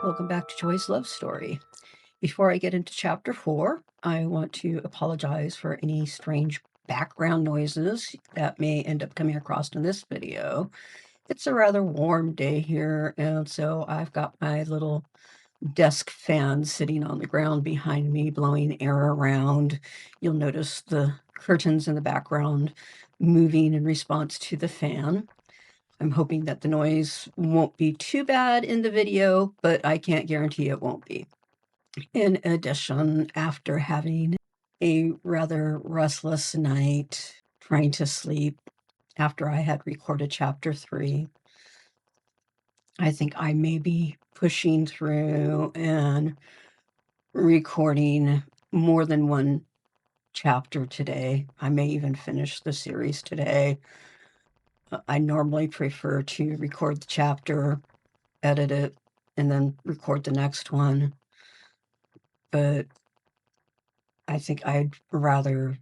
Welcome back to Joy's Love Story. Before I get into chapter 4, I want to apologize for any strange background noises that may end up coming across in this video. It's a rather warm day here, and so I've got my little desk fan sitting on the ground behind me, blowing air around. You'll notice the curtains in the background moving in response to the fan. I'm hoping that the noise won't be too bad in the video, but I can't guarantee it won't be. In addition, after having a rather restless night trying to sleep after I had recorded chapter 3, I think I may be pushing through and recording more than one chapter today. I may even finish the series today. I normally prefer to record the chapter, edit it, and then record the next one. But I think I'd rather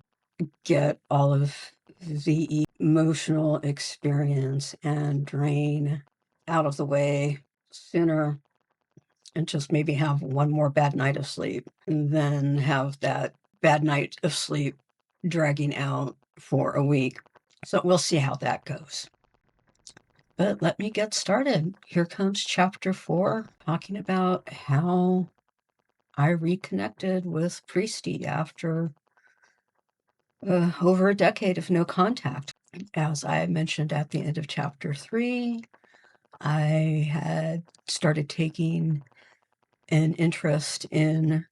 get all of the emotional experience and drain out of the way sooner and just maybe have one more bad night of sleep and then have that bad night of sleep dragging out for a week. So we'll see how that goes. But let me get started. Here comes chapter 4, talking about how I reconnected with Priesty after over a decade of no contact. As I mentioned at the end of chapter 3, I had started taking an interest in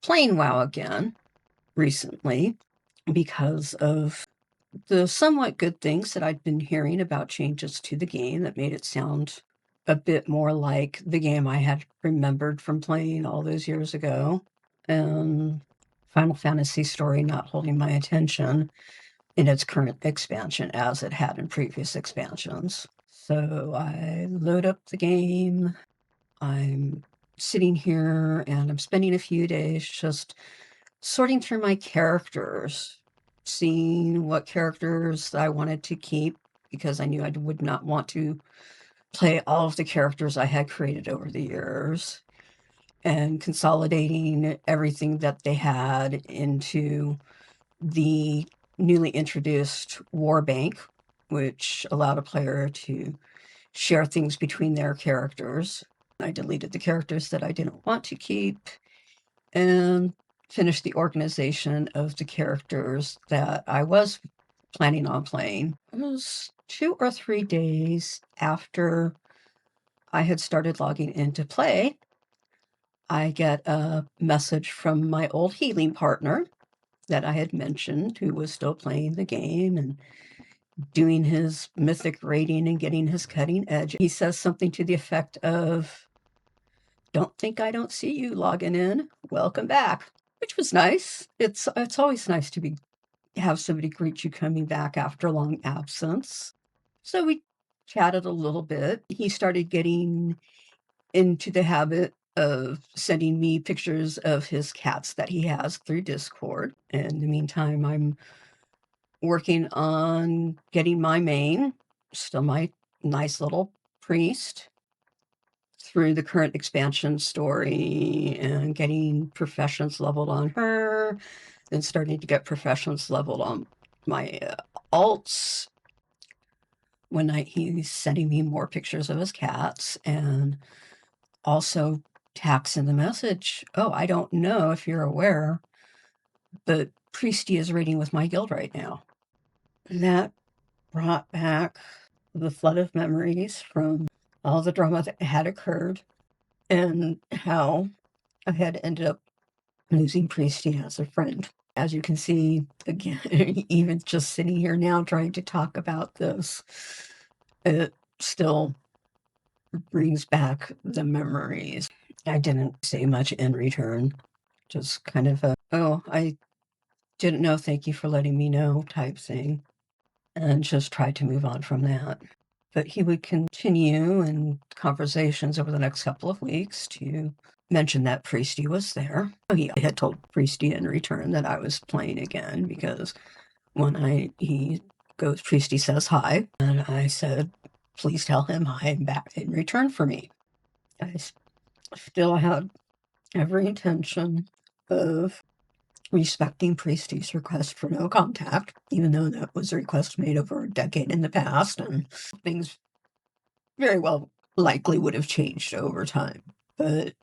playing WoW again recently because of the somewhat good things that I'd been hearing about changes to the game that made it sound a bit more like the game I had remembered from playing all those years ago. And Final Fantasy story not holding my attention in its current expansion as it had in previous expansions. So I load up the game. I'm sitting here and I'm spending a few days just sorting through my characters, seeing what characters I wanted to keep because I knew I would not want to play all of the characters I had created over the years, and consolidating everything that they had into the newly introduced War Bank, which allowed a player to share things between their characters. I deleted the characters that I didn't want to keep and finished the organization of the characters that I was planning on playing. It was 2 or 3 days after I had started logging into play. I get a message from my old healing partner that I had mentioned, who was still playing the game and doing his mythic rating and getting his cutting edge. He says something to the effect of, "Don't think I don't see you logging in. Welcome back," which was nice. It's always nice to have somebody greet you coming back after a long absence. So we chatted a little bit. He started getting into the habit of sending me pictures of his cats that he has through Discord. In the meantime, I'm working on getting my main, still my nice little priest, through the current expansion story and getting professions leveled on her, and starting to get professions leveled on my alts. One night he's sending me more pictures of his cats and also tacks in the message, "Oh, I don't know if you're aware, but Priesty is raiding with my guild right now." That brought back the flood of memories from all the drama that had occurred and how I had ended up losing Priesty as a friend. As you can see, again, even just sitting here now trying to talk about this, it still brings back the memories. I didn't say much in return, just kind of a, "Oh, I didn't know, thank you for letting me know" type thing, and just tried to move on from that. But he would continue in conversations over the next couple of weeks to mention that Priesty was there. He had told Priesty in return that I was playing again because one night he goes, "Priesty says hi," and I said, "Please tell him hi back in return for me." I still had every intention of respecting Priesty's request for no contact, even though that was a request made over a decade in the past, and things very well likely would have changed over time. But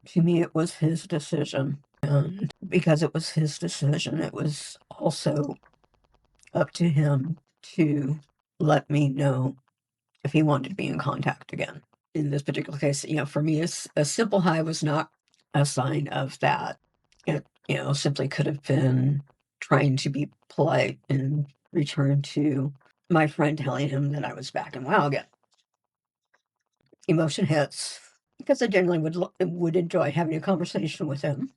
to me, it was his decision. And because it was his decision, it was also up to him to let me know if he wanted to be in contact again. In this particular case, for me, a simple hi was not a sign of that. It, simply could have been trying to be polite and return to my friend telling him that I was back in WoW again. Emotion hits because I generally would enjoy having a conversation with him,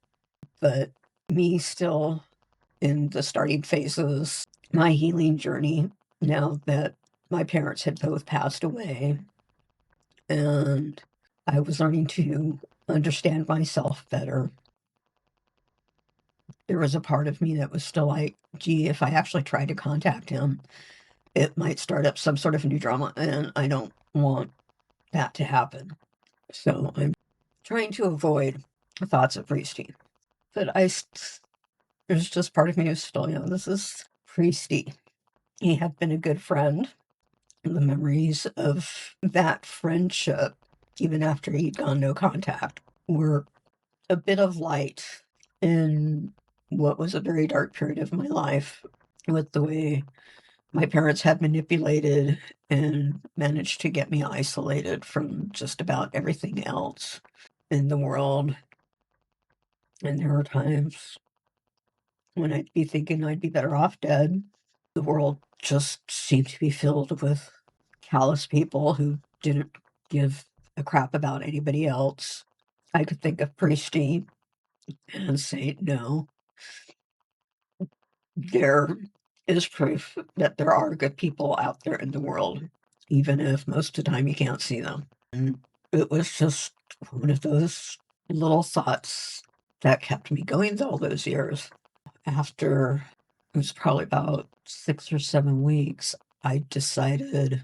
but me still in the starting phases, my healing journey, now that my parents had both passed away and I was learning to understand myself better. There was a part of me that was still like, gee, if I actually tried to contact him, it might start up some sort of new drama, and I don't want that to happen. So I'm trying to avoid thoughts of Priesty. But there's just part of me who's still, this is Priesty. He had been a good friend. The memories of that friendship, even after he'd gone no contact, were a bit of light in what was a very dark period of my life, with the way my parents had manipulated and managed to get me isolated from just about everything else in the world. And there were times when I'd be thinking I'd be better off dead. The world just seemed to be filled with callous people who didn't give a crap about anybody else. I could think of Priesty and say, no, there is proof that there are good people out there in the world, even if most of the time you can't see them. And it was just one of those little thoughts that kept me going all those years. After it was probably about 6 or 7 weeks, I decided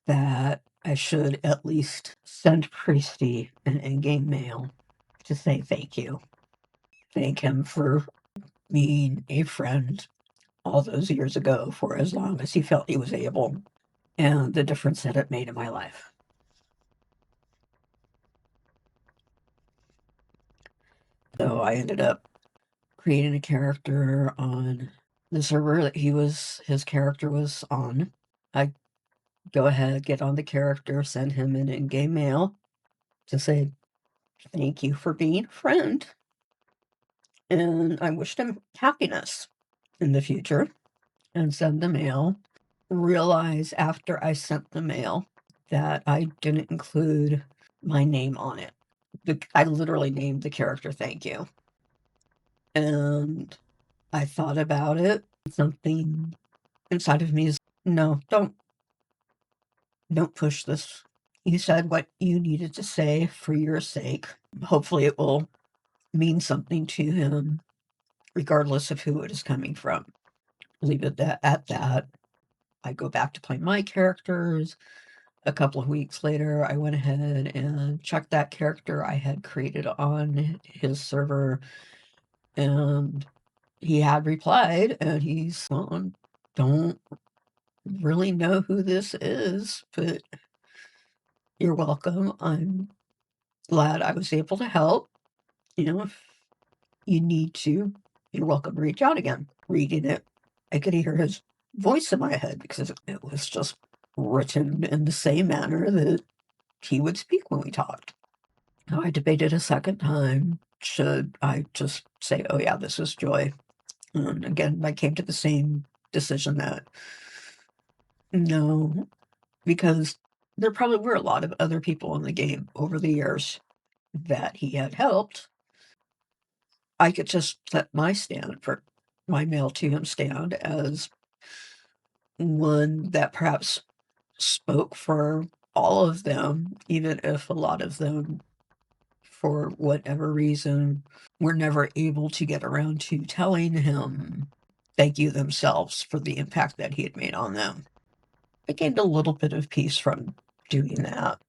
that I should at least send Priesty an in-game mail to say thank you. Thank him for being a friend all those years ago for as long as he felt he was able, and the difference that it made in my life. So I ended up creating a character on the server that his character was on. I go ahead, get on the character, send him an in-game mail to say thank you for being a friend, and I wished him happiness in the future, and send the mail. Realize after I sent the mail that I didn't include my name on it. I literally named the character thank you. And I thought about it. Something inside of me is, no, don't push this. You said what you needed to say for your sake. Hopefully it will mean something to him, regardless of who it is coming from. Leave it at that. I go back to play my characters. A couple of weeks later, I went ahead and checked that character I had created on his server, and he had replied, and he's, well, don't really know who this is, but you're welcome. I'm glad I was able to help. If you need to, you're welcome to reach out again. Reading it, I could hear his voice in my head because it was just written in the same manner that he would speak when we talked. I debated a second time. Should I just say, oh yeah, this is Joy? And again, I came to the same decision that no, because there probably were a lot of other people in the game over the years that he had helped. I could just let my mail to him stand as one that perhaps spoke for all of them, even if a lot of them, for whatever reason, were never able to get around to telling him thank you themselves for the impact that he had made on them. I gained a little bit of peace from doing that.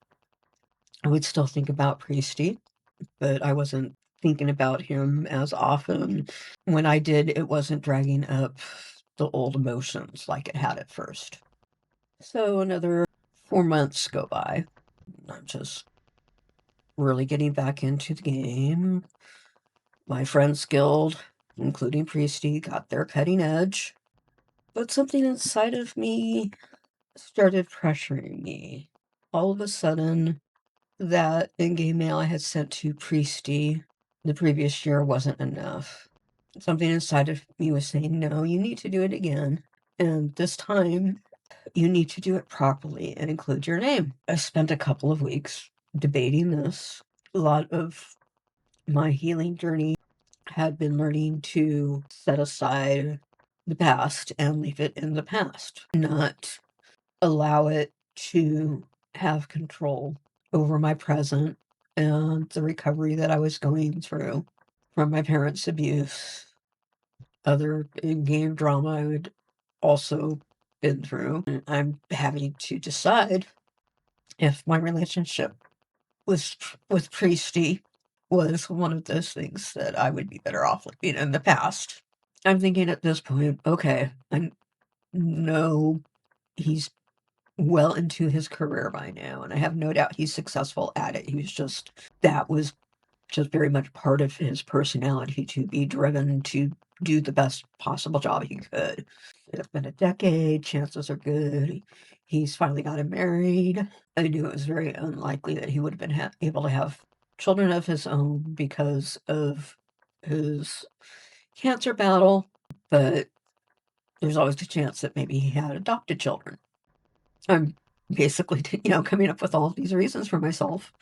I would still think about Priesty, but I wasn't thinking about him as often. When I did, it wasn't dragging up the old emotions like it had at first. So another 4 months go by. I'm just really getting back into the game. My friends guild, including Priesty, got their cutting edge. But something inside of me started pressuring me. All of a sudden, that in-game mail I had sent to Priesty the previous year wasn't enough. Something inside of me was saying, no, you need to do it again. And this time, you need to do it properly and include your name. I spent a couple of weeks debating this. A lot of my healing journey had been learning to set aside the past and leave it in the past, not allow it to have control over my present and the recovery that I was going through from my parents' abuse, other in-game drama I would also been through. I'm having to decide if my relationship with Priesty was one of those things that I would be better off leaving in the past. I'm thinking at this point, okay, I know he's well into his career by now, and I have no doubt he's successful at it. That was just very much part of his personality to be driven to do the best possible job he could. It's been a decade, chances are good. He's finally gotten married. I knew it was very unlikely that he would have been able to have children of his own because of his cancer battle, but there's always a chance that maybe he had adopted children. I'm basically, coming up with all of these reasons for myself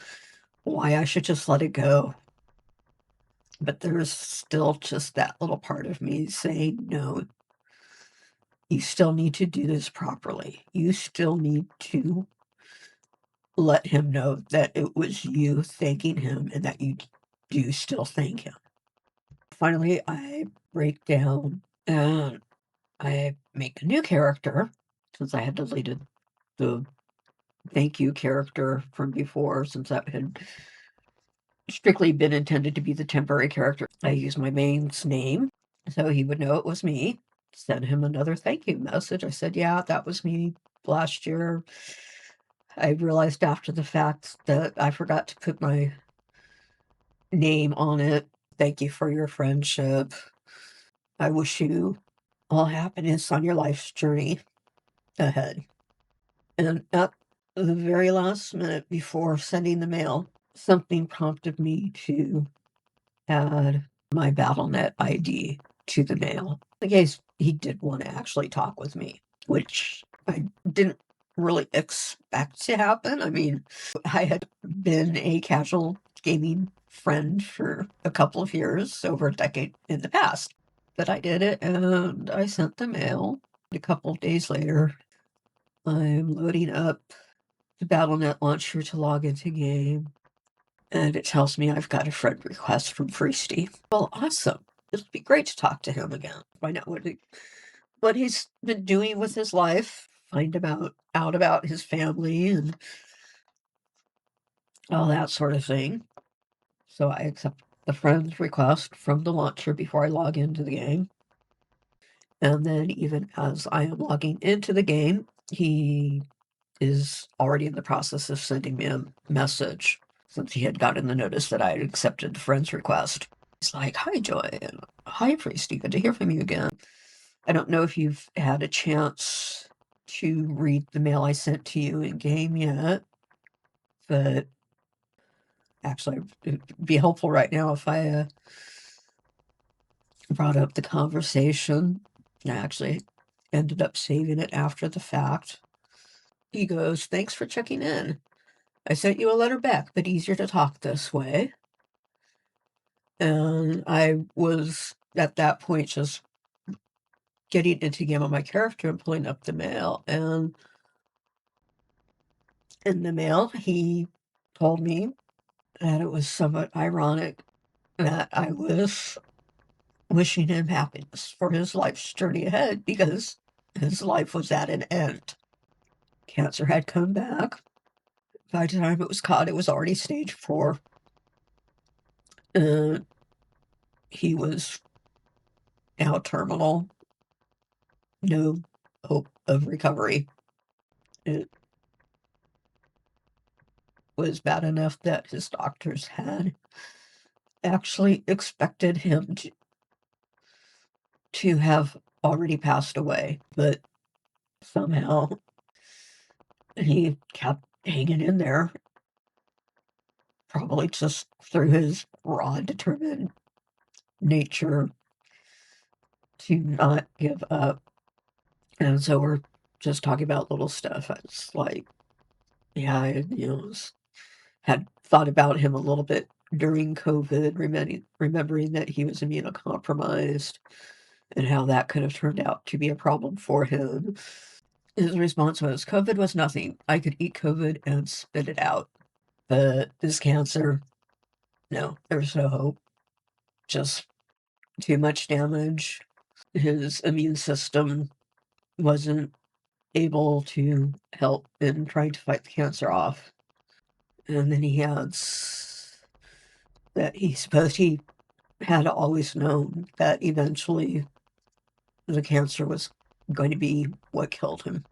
why I should just let it go. But there's still just that little part of me saying, no, you still need to do this properly. You still need to let him know that it was you thanking him and that you do still thank him. Finally, I break down and I make a new character since I had deleted the thank you character from before, since that had strictly been intended to be the temporary character. I used my main's name so he would know it was me. Sent him another thank you message. I said, yeah, that was me last year. I realized after the fact that I forgot to put my name on it. Thank you for your friendship. I wish you all happiness on your life's journey ahead. And at the very last minute before sending the mail, something prompted me to add my BattleNet ID to the mail. In case he did want to actually talk with me, which I didn't really expect to happen. I mean, I had been a casual gaming friend for a couple of years, over a decade in the past. But I did it and I sent the mail. A couple of days later, I'm loading up the BattleNet launcher to log into game, and it tells me I've got a friend request from Priesty. Well, awesome. It'll be great to talk to him again. Find out what he's been doing with his life. Find out about his family and all that sort of thing. So I accept the friend's request from the launcher before I log into the game. And then even as I am logging into the game, he is already in the process of sending me a message since he had gotten the notice that I had accepted the friend's request. He's like, hi, Joy, and hi, Priesty, good to hear from you again. I don't know if you've had a chance to read the mail I sent to you in game yet, but actually, it'd be helpful right now if I brought up the conversation. I actually ended up saving it after the fact. He goes, thanks for checking in. I sent you a letter back, but easier to talk this way. And I was, at that point, just getting into game on my character and pulling up the mail. And in the mail, he told me that it was somewhat ironic that I was wishing him happiness for his life's journey ahead because his life was at an end. Cancer had come back, By the time it was caught, it was already stage 4. And he was now terminal. No hope of recovery. It was bad enough that his doctors had actually expected him to have already passed away, but somehow he kept hanging in there, probably just through his raw, determined nature to not give up. And so we're just talking about little stuff. It's like, yeah, I, had thought about him a little bit during COVID, remembering that he was immunocompromised and how that could have turned out to be a problem for him. His response was, COVID was nothing. I could eat COVID and spit it out. But this cancer, no, there's no hope. Just too much damage. His immune system wasn't able to help in trying to fight the cancer off. And then he adds that he had always known that eventually the cancer was going to be what killed him.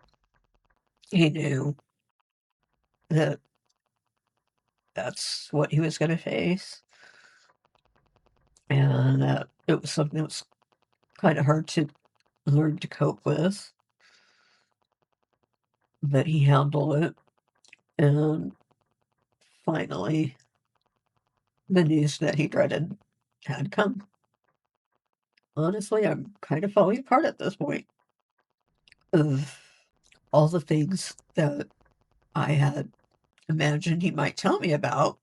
He knew that that's what he was going to face, and that it was something that was kind of hard to learn to cope with, but he handled it. And finally, the news that he dreaded had come. Honestly, I'm kind of falling apart at this point of all the things that I had imagined he might tell me about,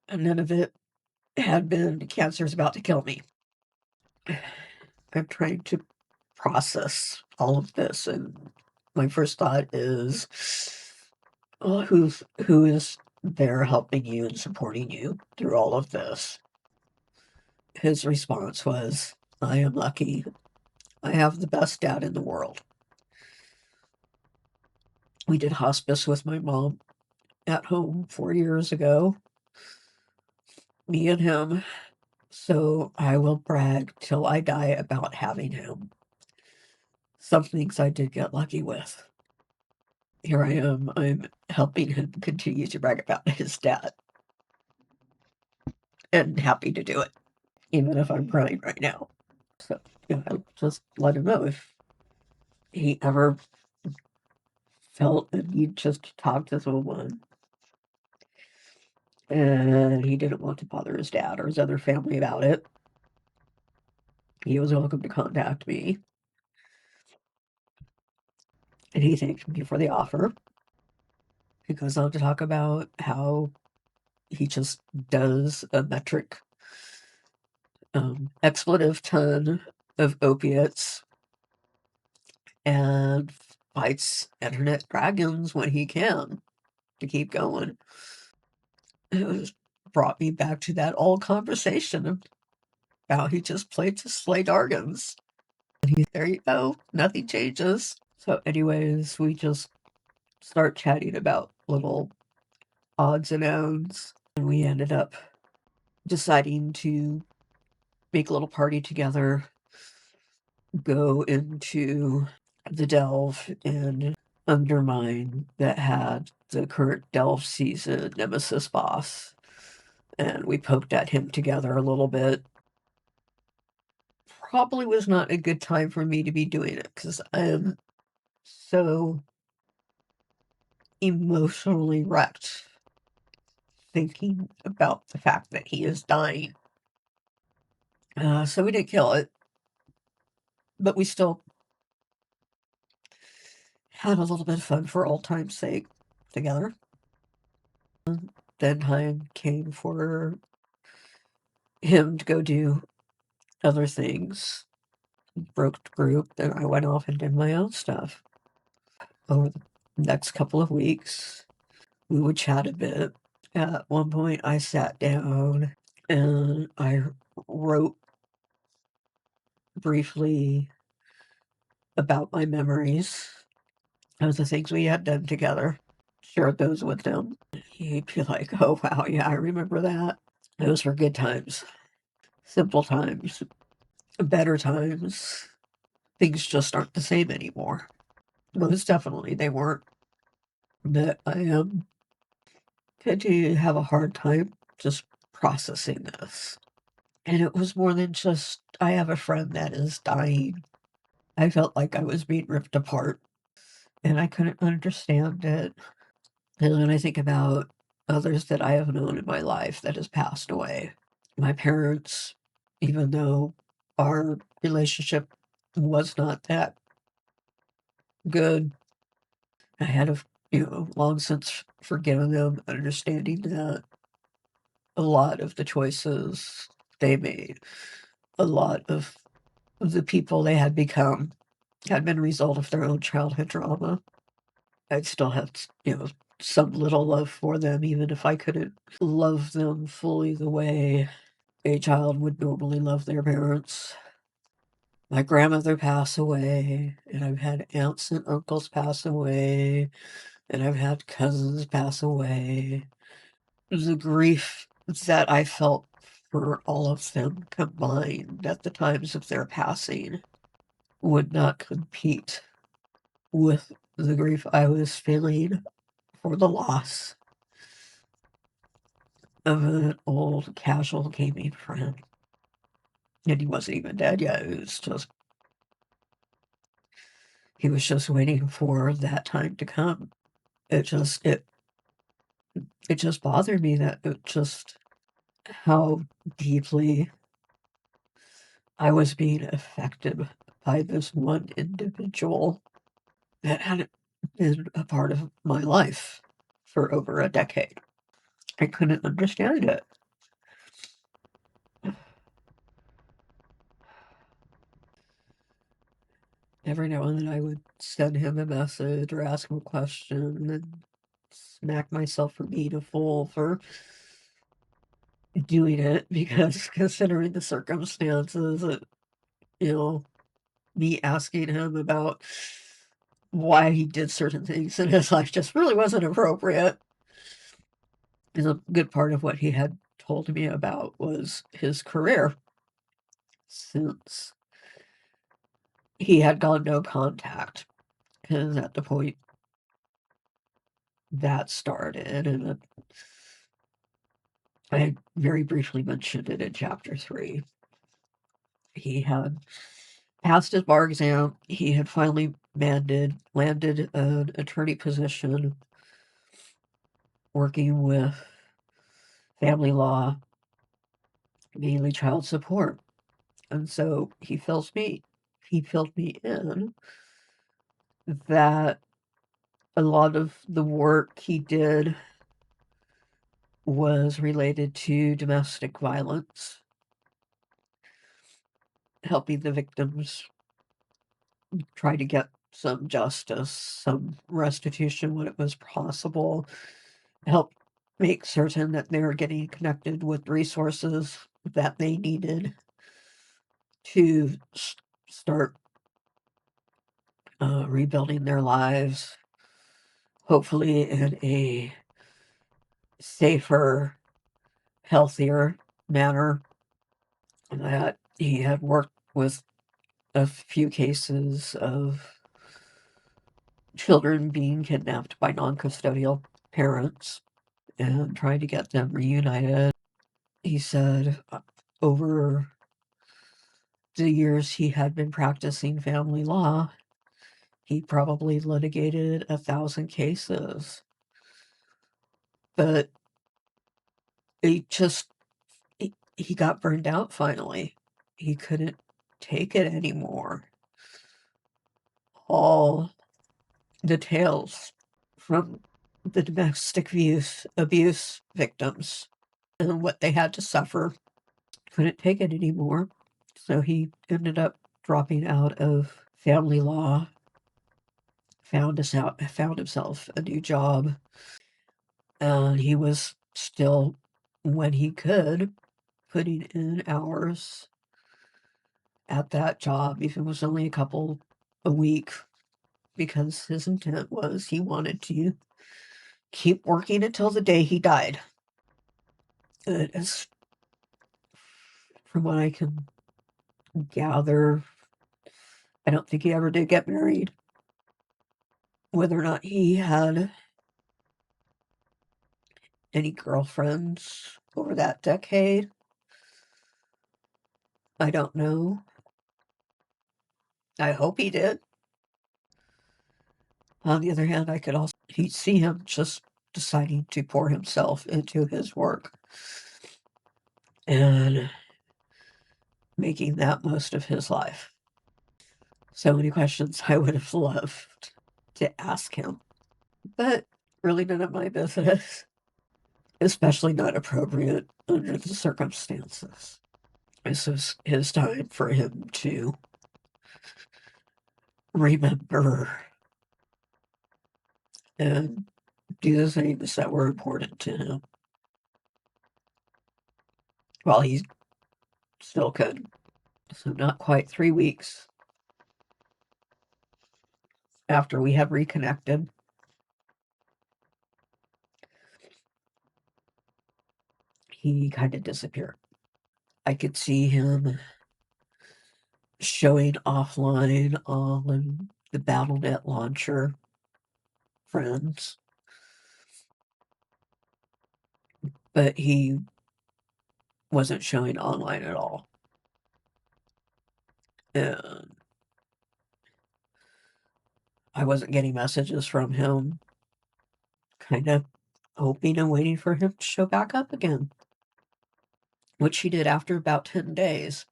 and none of it had been cancer's about to kill me. I'm trying to process all of this, and my first thought is, well, who is there helping you and supporting you through all of this? His response was, I am lucky. I have the best dad in the world. We did hospice with my mom at home 4 years ago, me and him. So I will brag till I die about having him. Some things I did get lucky with. Here I am, I'm helping him continue to brag about his dad. And happy to do it, even if I'm crying right now. So, I just let him know if he ever felt the need just to talk to someone and he didn't want to bother his dad or his other family about it, he was welcome to contact me. And he thanked me for the offer. He goes on to talk about how he just does a metric expletive ton of opiates and fights internet dragons when he can to keep going. It was brought me back to that old conversation about he just played to slay dragons. And there you go, nothing changes. So anyways, we just start chatting about little odds and ends, and we ended up deciding to make a little party together, go into the delve and undermine that had the current delve season nemesis boss. And we poked at him together a little bit. Probably was not a good time for me to be doing it because I am so emotionally wrecked thinking about the fact that he is dying. So we didn't kill it, but we still had a little bit of fun for old time's sake together. Then time came for him to go do other things. Broke the group, then I went off and did my own stuff. Over the next couple of weeks, we would chat a bit. At one point, I sat down and I wrote briefly about my memories of the things we had done together. shared those with him, he'd be like, "Oh, wow, yeah, I remember that. Those were good times, simple times, better times. Things just aren't the same anymore." Most definitely, they weren't. But I continue to have a hard time just processing this. And it was more than just, I have a friend that is dying. I felt like I was being ripped apart, and I couldn't understand it. And when I think about others that I have known in my life that has passed away, my parents, even though our relationship was not that good, I had long since forgiven them, understanding that a lot of the choices they made, a lot of the people they had become, had been a result of their own childhood trauma. I still have, some little love for them, even if I couldn't love them fully the way a child would normally love their parents. My grandmother passed away, and I've had aunts and uncles pass away, and I've had cousins pass away. The grief that I felt for all of them combined at the times of their passing would not compete with the grief I was feeling for the loss of an old casual gaming friend. And he wasn't even dead yet. He was just waiting for that time to come. It just bothered me that how deeply I was being affected by this one individual that had been a part of my life for over a decade. I couldn't understand it. Every now and then I would send him a message or ask him a question and smack myself for being a fool for doing it because considering the circumstances, you know, me asking him about why he did certain things in his life just really wasn't appropriate. And a good part of what he had told me about was his career, since he had gone no contact. Because at the point that started, and I very briefly mentioned it in chapter 3, he had passed his bar exam. He had finally landed an attorney position working with family law, mainly child support. And so he filled me in that a lot of the work he did was related to domestic violence, helping the victims try to get some justice, some restitution when it was possible, help make certain that they were getting connected with resources that they needed to start rebuilding their lives, hopefully in a safer, healthier manner. That he had worked with a few cases of children being kidnapped by non-custodial parents and trying to get them reunited. He said over the years he had been practicing family law, he probably litigated 1,000 cases. But he just, he got burned out finally. He couldn't take it anymore. All the tales from the domestic abuse victims and what they had to suffer. Couldn't take it anymore. So he ended up dropping out of family law, found himself a new job, and he was still, when he could, putting in hours at that job, if it was only a couple a week, because his intent was he wanted to keep working until the day he died. It is, from what I can gather, I don't think he ever did get married. Whether or not he had any girlfriends over that decade, I don't know. I hope he did. On the other hand, I could also see him just deciding to pour himself into his work and making that most of his life. So many questions I would have loved to ask him, but really none of my business, especially not appropriate under the circumstances. This is his time for him to remember and do the things that were important to him while he still could. So not quite 3 weeks after we had reconnected, he kind of disappeared. I could see him showing offline on the BattleNet launcher friends, but he wasn't showing online at all. And I wasn't getting messages from him, kind of hoping and waiting for him to show back up again, which he did after about 10 days.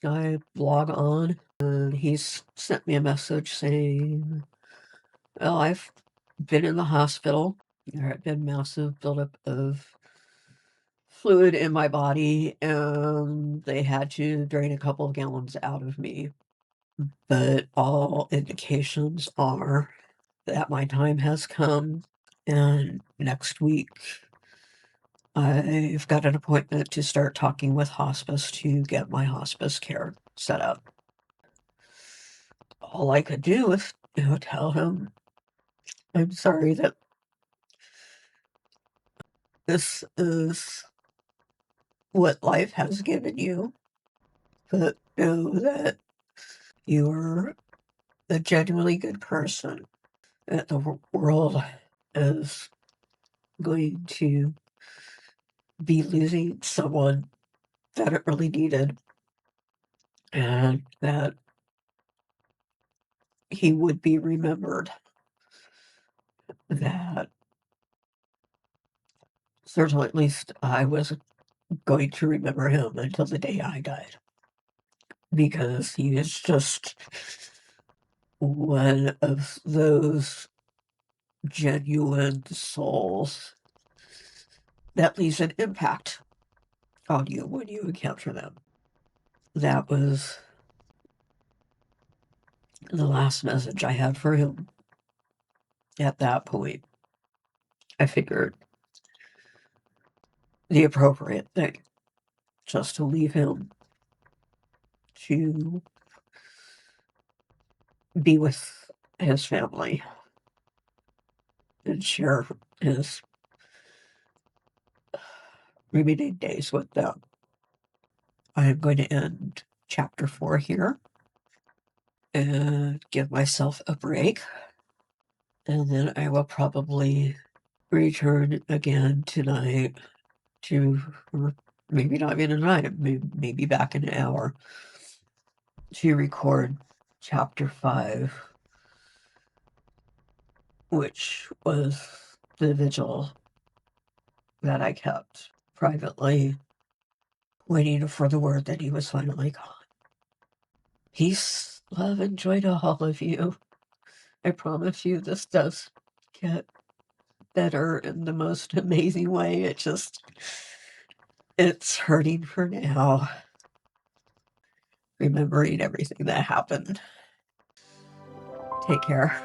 I log on, and he's sent me a message saying, well, I've been in the hospital. There had been massive buildup of fluid in my body, and they had to drain a couple of gallons out of me. But all indications are that my time has come, and next week I've got an appointment to start talking with hospice to get my hospice care set up. All I could do was, tell him, I'm sorry that this is what life has given you, but know that you're a genuinely good person, that the world is going to be losing someone that it really needed, and that he would be remembered, that certainly at least I was going to remember him until the day I died, because he is just one of those genuine souls that leaves an impact on you when you encounter them. That was the last message I had for him. At that point, I figured the appropriate thing just to leave him to be with his family and share his remaining days with them. I am going to end chapter 4 here and give myself a break, and then I will probably return again tonight to, or maybe not even tonight, maybe back in an hour, to record chapter 5, which was the vigil that I kept privately, waiting for the word that he was finally gone. Peace, love, and joy to all of you. I promise you this does get better in the most amazing way. It's hurting for now, remembering everything that happened. Take care.